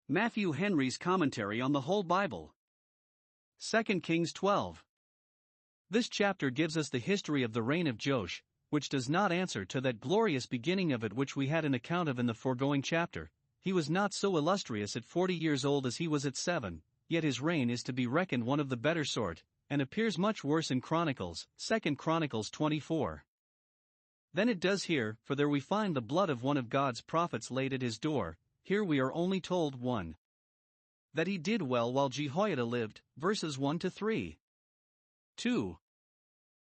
Matthew Henry's Commentary on the Whole Bible. 2 Kings 12. This chapter gives us the history of the reign of Joash, which does not answer to that glorious beginning of it which we had an account of in the foregoing chapter. He was not so illustrious at 40 years old as he was at 7, yet his reign is to be reckoned one of the better sort, and appears much worse in Chronicles, 2 Chronicles 24. Than it does here, for there we find the blood of one of God's prophets laid at his door. Here we are only told 1. That he did well while Jehoiada lived, verses 1 to 3. 2.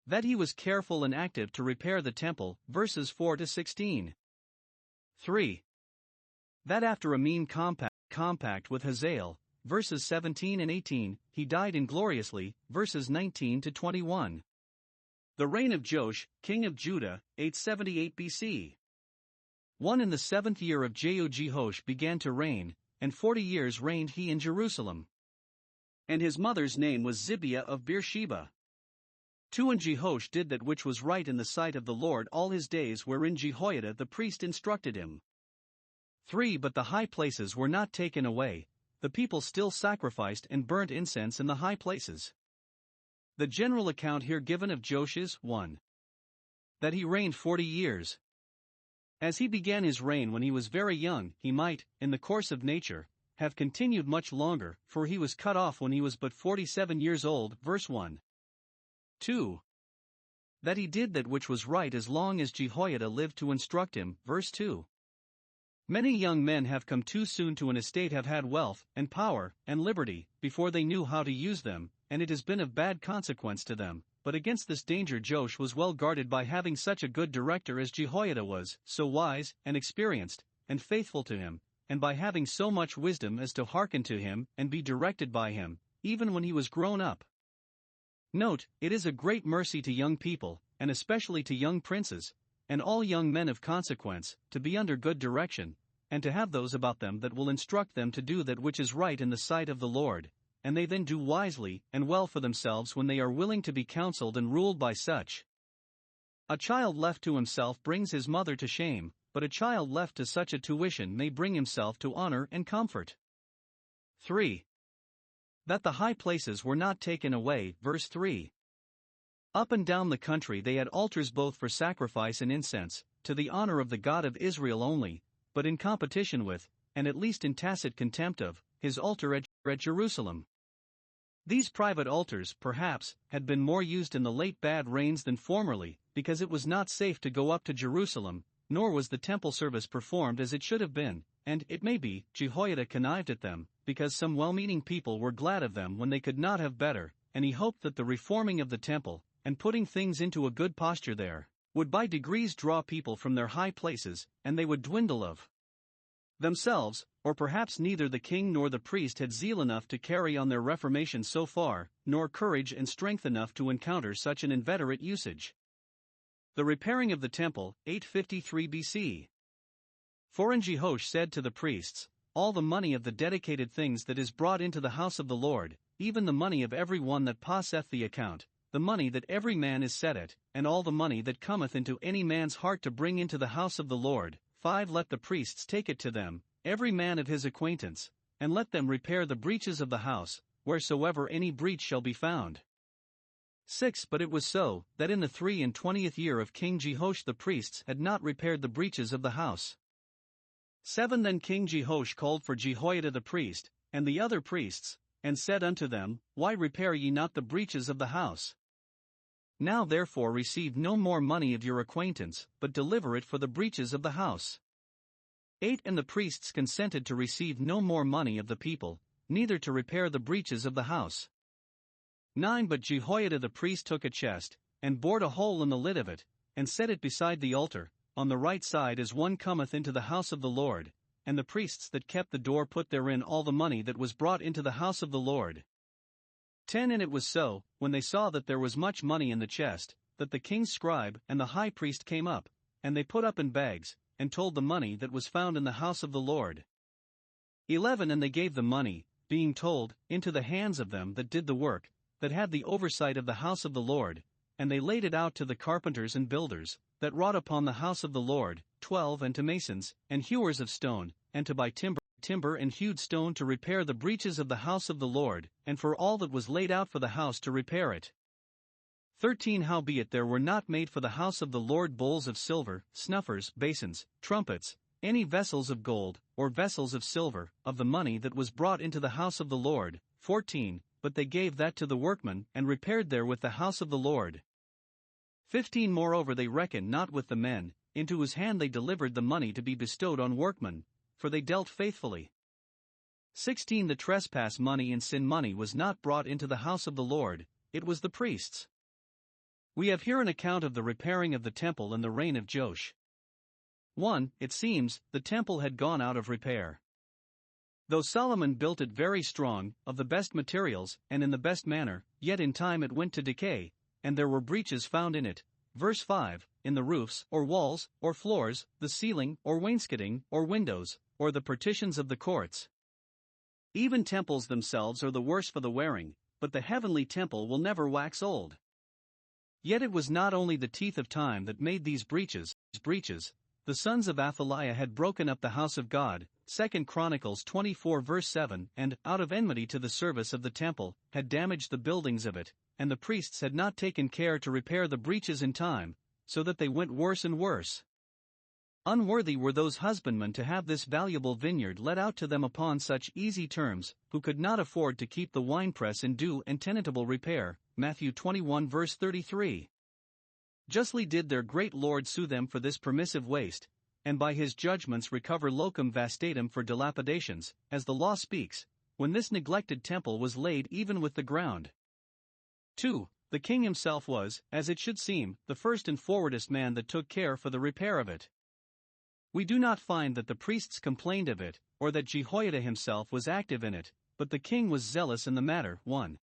That he was careful and active to repair the temple, verses 4 to 16. 3. That after a mean compact with Hazael, verses 17 and 18, he died ingloriously, verses 19 to 21. The reign of Joash, king of Judah, 878 BC. 1 in the 7th year of Jehoash began to reign, and 40 years reigned he in Jerusalem. And his mother's name was Zibiah of Beersheba. 2 And Jehoash did that which was right in the sight of the Lord all his days wherein Jehoiada the priest instructed him. 3 But the high places were not taken away, the people still sacrificed and burnt incense in the high places. The general account here given of Joash is 1. That he reigned 40 years. As he began his reign when he was very young, he might, in the course of nature, have continued much longer, for he was cut off when he was but 47 years old, verse 1. 2. That he did that which was right as long as Jehoiada lived to instruct him, verse 2. Many young men have come too soon to an estate, have had wealth, and power, and liberty, before they knew how to use them, and it has been of bad consequence to them. But against this danger Joash was well guarded by having such a good director as Jehoiada was, so wise, and experienced, and faithful to him, and by having so much wisdom as to hearken to him, and be directed by him, even when he was grown up. Note, it is a great mercy to young people, and especially to young princes, and all young men of consequence, to be under good direction, and to have those about them that will instruct them to do that which is right in the sight of the Lord. And they then do wisely and well for themselves when they are willing to be counseled and ruled by such. A child left to himself brings his mother to shame, but a child left to such a tuition may bring himself to honor and comfort. 3. That the high places were not taken away, verse 3. Up and down the country they had altars both for sacrifice and incense, to the honor of the God of Israel only, but in competition with, and at least in tacit contempt of, his altar at Jerusalem. These private altars, perhaps, had been more used in the late bad reigns than formerly, because it was not safe to go up to Jerusalem, nor was the temple service performed as it should have been, and, it may be, Jehoiada connived at them, because some well-meaning people were glad of them when they could not have better, and he hoped that the reforming of the temple, and putting things into a good posture there, would by degrees draw people from their high places, and they would dwindle of themselves, or perhaps neither the king nor the priest had zeal enough to carry on their reformation so far, nor courage and strength enough to encounter such an inveterate usage. The repairing of the temple, 853 BC. For and Jehoash said to the priests, all the money of the dedicated things that is brought into the house of the Lord, even the money of every one that passeth the account, the money that every man is set at, and all the money that cometh into any man's heart to bring into the house of the Lord, 5 Let the priests take it to them, every man of his acquaintance, and let them repair the breaches of the house, wheresoever any breach shall be found. 6 But it was so, that in the 23rd year of King Jehoash the priests had not repaired the breaches of the house. 7 Then King Jehoash called for Jehoiada the priest, and the other priests, and said unto them, Why repair ye not the breaches of the house? Now therefore receive no more money of your acquaintance, but deliver it for the breaches of the house. 8 And the priests consented to receive no more money of the people, neither to repair the breaches of the house. 9 But Jehoiada the priest took a chest, and bored a hole in the lid of it, and set it beside the altar, on the right side as one cometh into the house of the Lord, and the priests that kept the door put therein all the money that was brought into the house of the Lord. 10 And it was so, when they saw that there was much money in the chest, that the king's scribe and the high priest came up, and they put up in bags, and told the money that was found in the house of the Lord. 11 And they gave the money, being told, into the hands of them that did the work, that had the oversight of the house of the Lord, and they laid it out to the carpenters and builders, that wrought upon the house of the Lord, 12 And to masons, and hewers of stone, and to buy timber, timber and hewed stone to repair the breaches of the house of the Lord, and for all that was laid out for the house to repair it. 13 Howbeit there were not made for the house of the Lord bowls of silver, snuffers, basins, trumpets, any vessels of gold, or vessels of silver, of the money that was brought into the house of the Lord. 14 But they gave that to the workmen, and repaired therewith the house of the Lord. 15 Moreover they reckoned not with the men, into whose hand they delivered the money to be bestowed on workmen, for they dealt faithfully. 16 The trespass money and sin money was not brought into the house of the Lord, it was the priests. We have here an account of the repairing of the temple in the reign of Joash. 1. It seems, the temple had gone out of repair. Though Solomon built it very strong, of the best materials, and in the best manner, yet in time it went to decay, and there were breaches found in it. Verse 5, in the roofs, or walls, or floors, the ceiling, or wainscoting, or windows, or the partitions of the courts. Even temples themselves are the worse for the wearing, but the heavenly temple will never wax old. Yet it was not only the teeth of time that made these breaches. The sons of Athaliah had broken up the house of God, 2 Chronicles 24 verse 7, and, out of enmity to the service of the temple, had damaged the buildings of it, and the priests had not taken care to repair the breaches in time, so that they went worse and worse. Unworthy were those husbandmen to have this valuable vineyard let out to them upon such easy terms, who could not afford to keep the winepress in due and tenantable repair. Matthew 21 verse 33. Justly did their great Lord sue them for this permissive waste, and by his judgments recover locum vastatum for dilapidations, as the law speaks, when this neglected temple was laid even with the ground. 2. The king himself was, as it should seem, the first and forwardest man that took care for the repair of it. We do not find that the priests complained of it, or that Jehoiada himself was active in it, but the king was zealous in the matter. 1.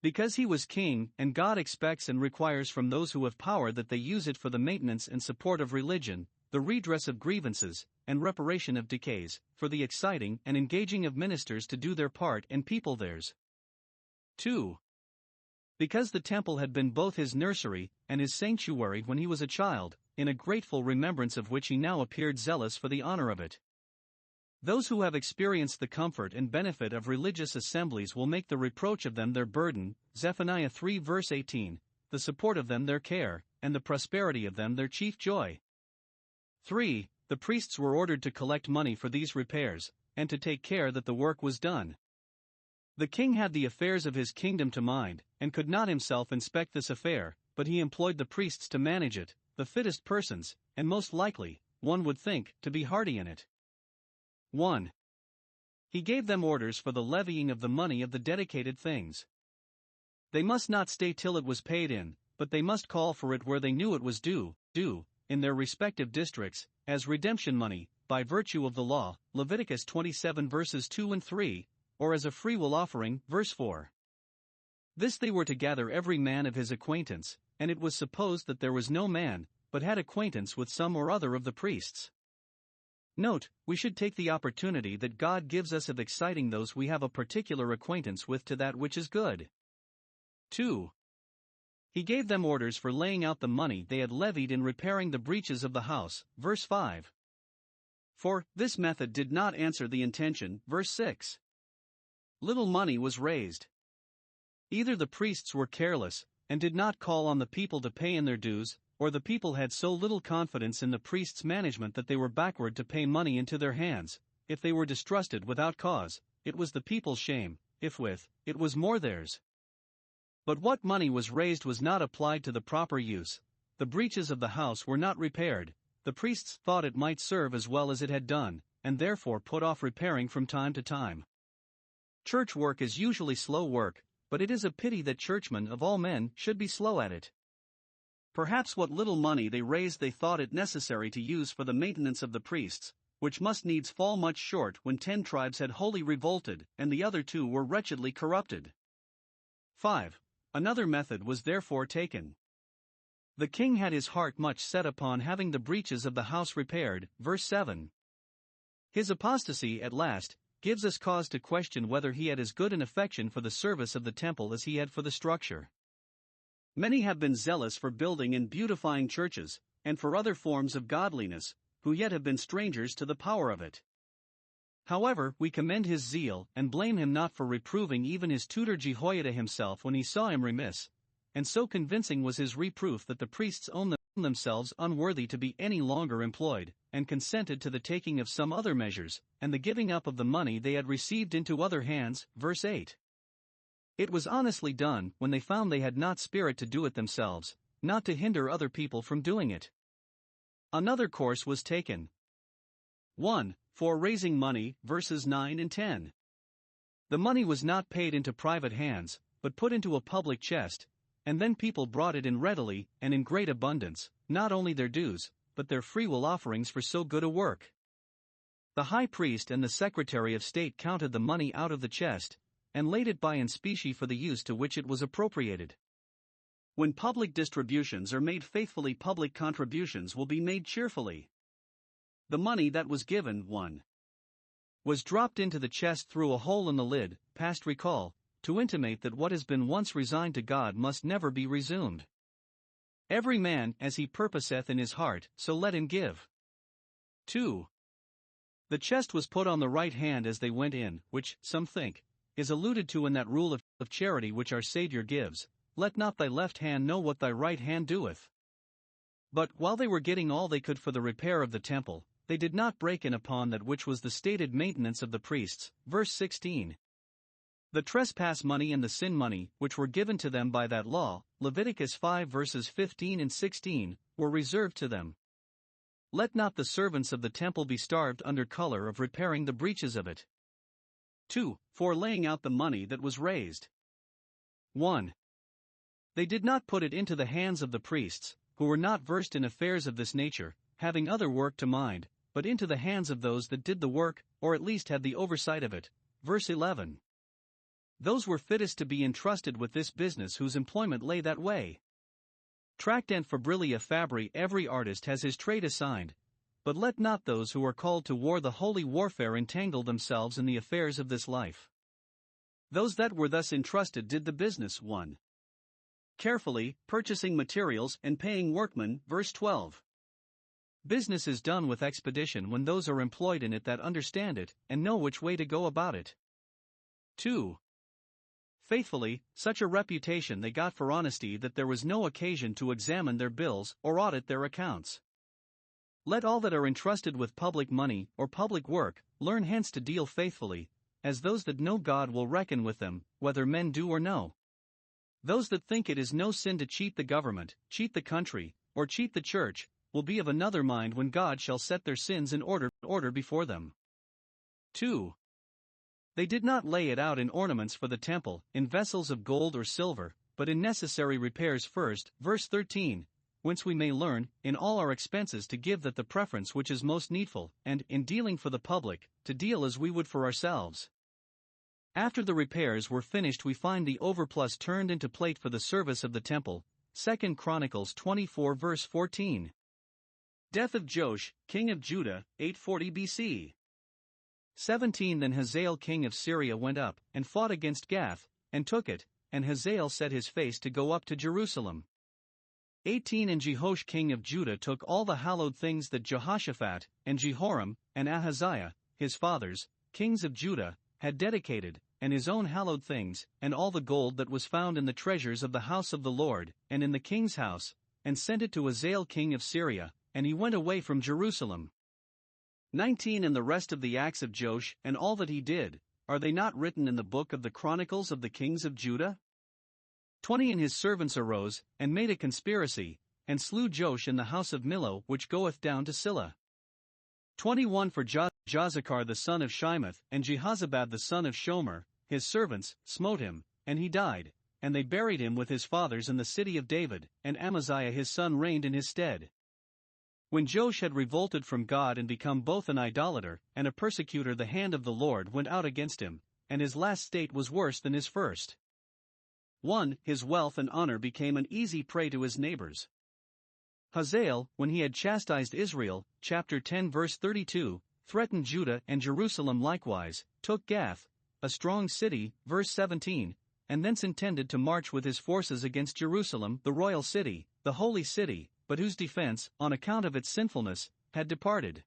Because he was king, and God expects and requires from those who have power that they use it for the maintenance and support of religion, the redress of grievances, and reparation of decays, for the exciting and engaging of ministers to do their part and people theirs. 2. Because the temple had been both his nursery and his sanctuary when he was a child, in a grateful remembrance of which he now appeared zealous for the honor of it. Those who have experienced the comfort and benefit of religious assemblies will make the reproach of them their burden, Zephaniah 3 verse 18, the support of them their care, and the prosperity of them their chief joy. 3. The priests were ordered to collect money for these repairs, and to take care that the work was done. The king had the affairs of his kingdom to mind, and could not himself inspect this affair, but he employed the priests to manage it, the fittest persons, and most likely, one would think, to be hearty in it. 1. He gave them orders for the levying of the money of the dedicated things. They must not stay till it was paid in, but they must call for it where they knew it was due, in their respective districts, as redemption money, by virtue of the law, Leviticus 27 verses 2 and 3, or as a freewill offering, verse 4. This they were to gather every man of his acquaintance, and it was supposed that there was no man, but had acquaintance with some or other of the priests. Note, we should take the opportunity that God gives us of exciting those we have a particular acquaintance with to that which is good. 2. He gave them orders for laying out the money they had levied in repairing the breaches of the house, verse 5. For, this method did not answer the intention, verse 6. Little money was raised. Either the priests were careless, and did not call on the people to pay in their dues, or the people had so little confidence in the priests' management that they were backward to pay money into their hands. If they were distrusted without cause, it was the people's shame; if with, it was more theirs. But what money was raised was not applied to the proper use. The breaches of the house were not repaired. The priests thought it might serve as well as it had done, and therefore put off repairing from time to time. Church work is usually slow work, but it is a pity that churchmen of all men should be slow at it. Perhaps what little money they raised they thought it necessary to use for the maintenance of the priests, which must needs fall much short when 10 tribes had wholly revolted, and the other 2 were wretchedly corrupted. 5. Another method was therefore taken. The king had his heart much set upon having the breaches of the house repaired, verse 7. His apostasy, at last, gives us cause to question whether he had as good an affection for the service of the temple as he had for the structure. Many have been zealous for building and beautifying churches, and for other forms of godliness, who yet have been strangers to the power of it. However, we commend his zeal, and blame him not for reproving even his tutor Jehoiada himself when he saw him remiss. And so convincing was his reproof that the priests owned themselves unworthy to be any longer employed, and consented to the taking of some other measures, and the giving up of the money they had received into other hands. Verse 8. It was honestly done, when they found they had not spirit to do it themselves, not to hinder other people from doing it. Another course was taken. 1. For raising money, verses 9 and 10. The money was not paid into private hands, but put into a public chest, and then people brought it in readily, and in great abundance, not only their dues, but their freewill offerings for so good a work. The high priest and the secretary of state counted the money out of the chest, and laid it by in specie for the use to which it was appropriated. When public distributions are made faithfully, public contributions will be made cheerfully. The money that was given, 1. was dropped into the chest through a hole in the lid, past recall, to intimate that what has been once resigned to God must never be resumed. Every man as he purposeth in his heart, so let him give. 2. The chest was put on the right hand as they went in, which, some think, is alluded to in that rule of charity which our Saviour gives, let not thy left hand know what thy right hand doeth. But, while they were getting all they could for the repair of the temple, they did not break in upon that which was the stated maintenance of the priests. Verse 16. The trespass money and the sin money, which were given to them by that law, Leviticus 5 verses 15 and 16, were reserved to them. Let not the servants of the temple be starved under color of repairing the breaches of it. 2. For laying out the money that was raised. 1. They did not put it into the hands of the priests, who were not versed in affairs of this nature, having other work to mind, but into the hands of those that did the work, or at least had the oversight of it. Verse 11. Those were fittest to be entrusted with this business whose employment lay that way. Tractant Fabrilia Fabri. Every artist has his trade assigned, but let not those who are called to war the holy warfare entangle themselves in the affairs of this life. Those that were thus entrusted did the business. 1. Carefully, purchasing materials and paying workmen. Verse 12. Business is done with expedition when those are employed in it that understand it, and know which way to go about it. 2. Faithfully, such a reputation they got for honesty that there was no occasion to examine their bills or audit their accounts. Let all that are entrusted with public money or public work learn hence to deal faithfully, as those that know God will reckon with them, whether men do or no. Those that think it is no sin to cheat the government, cheat the country, or cheat the church, will be of another mind when God shall set their sins in order before them. 2. They did not lay it out in ornaments for the temple, in vessels of gold or silver, but in necessary repairs first. Verse 13, whence we may learn, in all our expenses to give that the preference which is most needful, and, in dealing for the public, to deal as we would for ourselves. After the repairs were finished we find the overplus turned into plate for the service of the temple. 2 Chronicles 24 verse 14. Death of Joash, king of Judah, 840 BC. 17 Then Hazael king of Syria went up, and fought against Gath, and took it, and Hazael set his face to go up to Jerusalem. 18 And Jehoash king of Judah took all the hallowed things that Jehoshaphat, and Jehoram, and Ahaziah, his fathers, kings of Judah, had dedicated, and his own hallowed things, and all the gold that was found in the treasures of the house of the Lord, and in the king's house, and sent it to Hazael king of Syria, and he went away from Jerusalem. 19 And the rest of the acts of Joash, and all that he did, are they not written in the book of the Chronicles of the kings of Judah? 20 And his servants arose, and made a conspiracy, and slew Joash in the house of Millo which goeth down to Silla. 21 For Jozachar the son of Shimeth, and Jehozabad the son of Shomer, his servants, smote him, and he died, and they buried him with his fathers in the city of David, and Amaziah his son reigned in his stead. When Joash had revolted from God and become both an idolater and a persecutor, the hand of the Lord went out against him, and his last state was worse than his first. 1. His wealth and honor became an easy prey to his neighbors. Hazael, when he had chastised Israel, chapter 10 verse 32, threatened Judah and Jerusalem likewise, took Gath, a strong city, verse 17, and thence intended to march with his forces against Jerusalem, the royal city, the holy city, but whose defense, on account of its sinfulness, had departed.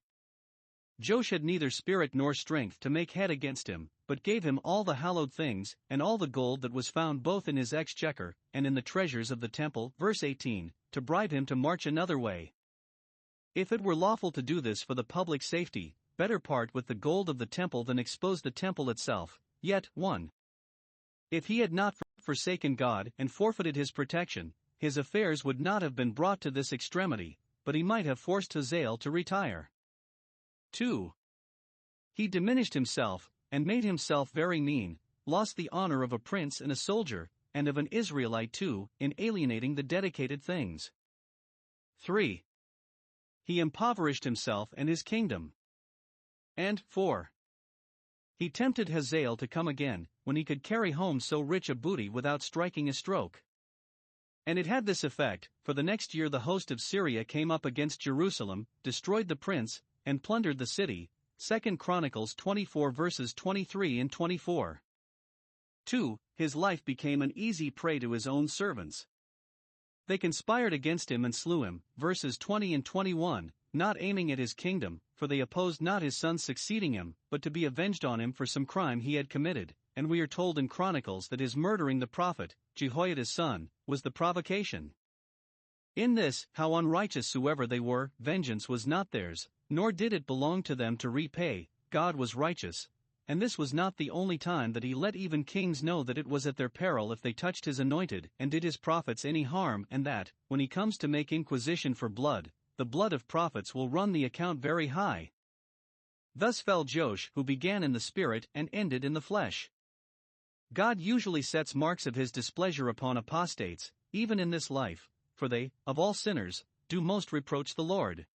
Joash had neither spirit nor strength to make head against him, but gave him all the hallowed things, and all the gold that was found both in his exchequer, and in the treasures of the temple. Verse 18, to bribe him to march another way. If it were lawful to do this for the public safety, better part with the gold of the temple than expose the temple itself. Yet, 1. If he had not forsaken God and forfeited his protection, his affairs would not have been brought to this extremity, but he might have forced Hazael to retire. 2. He diminished himself, and made himself very mean, lost the honor of a prince and a soldier, and of an Israelite too, in alienating the dedicated things. 3. He impoverished himself and his kingdom. And 4. He tempted Hazael to come again, when he could carry home so rich a booty without striking a stroke. And it had this effect, for the next year the host of Syria came up against Jerusalem, destroyed the prince, and plundered the city. 2 Chronicles 24 verses 23 and 24. 2. His life became an easy prey to his own servants. They conspired against him and slew him. Verses 20 and 21, not aiming at his kingdom, for they opposed not his son succeeding him, but to be avenged on him for some crime he had committed. And we are told in Chronicles that his murdering the prophet, Jehoiada's son, was the provocation. In this, how unrighteous soever they were, vengeance was not theirs, nor did it belong to them to repay. God was righteous, and this was not the only time that he let even kings know that it was at their peril if they touched his anointed and did his prophets any harm, and that, when he comes to make inquisition for blood, the blood of prophets will run the account very high. Thus fell Joash, who began in the spirit and ended in the flesh. God usually sets marks of his displeasure upon apostates, even in this life, for they, of all sinners, do most reproach the Lord.